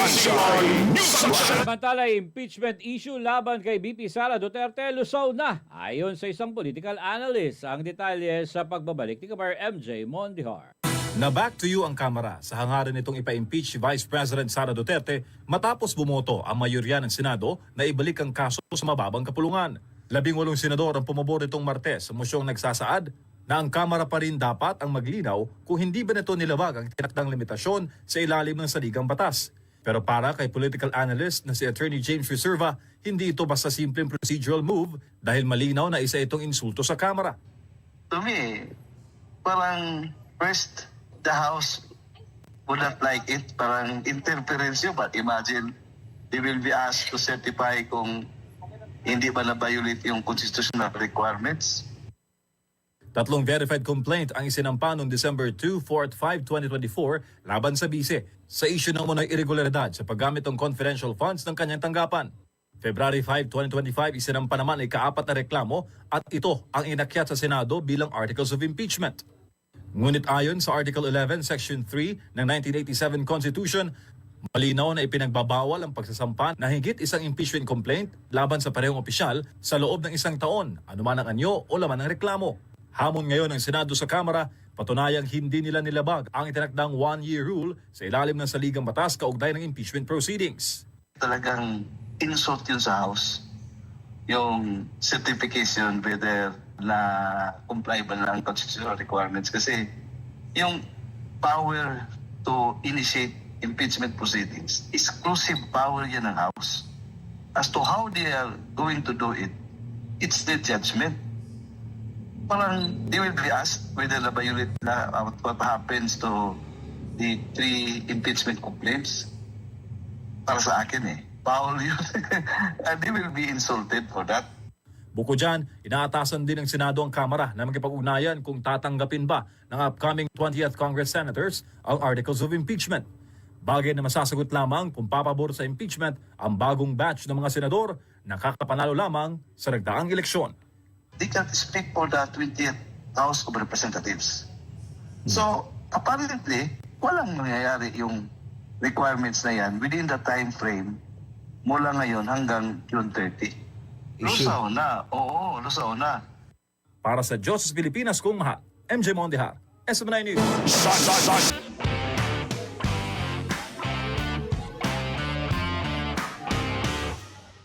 Sunshine News. Samantala, impeachment issue laban kay BP Sara Duterte lusaw na. Ayon sa isang political analyst, ang detalye sa pagbabalik ni Kapar MJ Mondihar. Na back to you ang Kamara sa hangarin nitong ipa-impeach si Vice President Sara Duterte matapos bumoto ang mayorya ng Senado na ibalik ang kaso sa mababang kapulungan. 18 senador ang pumabor nitong Martes sa mosyong nagsasaad na ang Kamara pa rin dapat ang maglinaw kung hindi ba nito nilabag ang tinakdang limitasyon sa ilalim ng saligang batas. Pero para kay political analyst na si Attorney James Reserva, hindi ito basta simpleng procedural move dahil malinaw na isa itong insulto sa Kamara. To me, parang first, the House would not like it. Parang interference yun. But imagine, they will be asked to certify kung hindi ba na-violate yung constitutional requirements. 3 verified complaint ang isinampa noong December 2, 4 at 5, 2024 laban sa bise sa issue ng umano'y irregularidad sa paggamit ng confidential funds ng kanyang tanggapan. February 5, 2025 isinampa naman ay kaapat na reklamo at ito ang inakyat sa Senado bilang Articles of Impeachment. Ngunit ayon sa Article 11, Section 3 ng 1987 Constitution, malinaw na ipinagbabawal ang pagsasampa na higit isang impeachment complaint laban sa parehong opisyal sa loob ng 1 taon, anuman ang anyo o laman ng reklamo. Hamon ngayon ng Senado sa Kamara, patunayang hindi nila nilabag ang itinakdang 1-year rule sa ilalim ng saligang batas kaugnay ng impeachment proceedings. Talagang insult yun sa House. Yung certification whether na comply ba ng constitutional requirements. Kasi yung power to initiate impeachment proceedings, exclusive power yan ng House. As to how they are going to do it, it's their judgment. Parang they will be asked whether na-violate na what happens to the 3 impeachment complaints. Para sa akin foul yun. And they will be insulted for that. Bukod dyan, inaatasan din ng Senado ang Kamara na magkipag-ugnayan kung tatanggapin ba ng upcoming 20th Congress Senators ang Articles of Impeachment. Bagay na masasagot lamang kung papabor sa impeachment ang bagong batch ng mga senador na kakapanalo lamang sa nagdaang eleksyon. They can't speak for the 20th House of Representatives. So, apparently, walang mangyayari yung requirements na yan within the time frame mula ngayon hanggang June 30. Lusaw na. Oo, lusaw na. Para sa Diyos sa Pilipinas kung mahal, MJ Mondihar, SM9 News.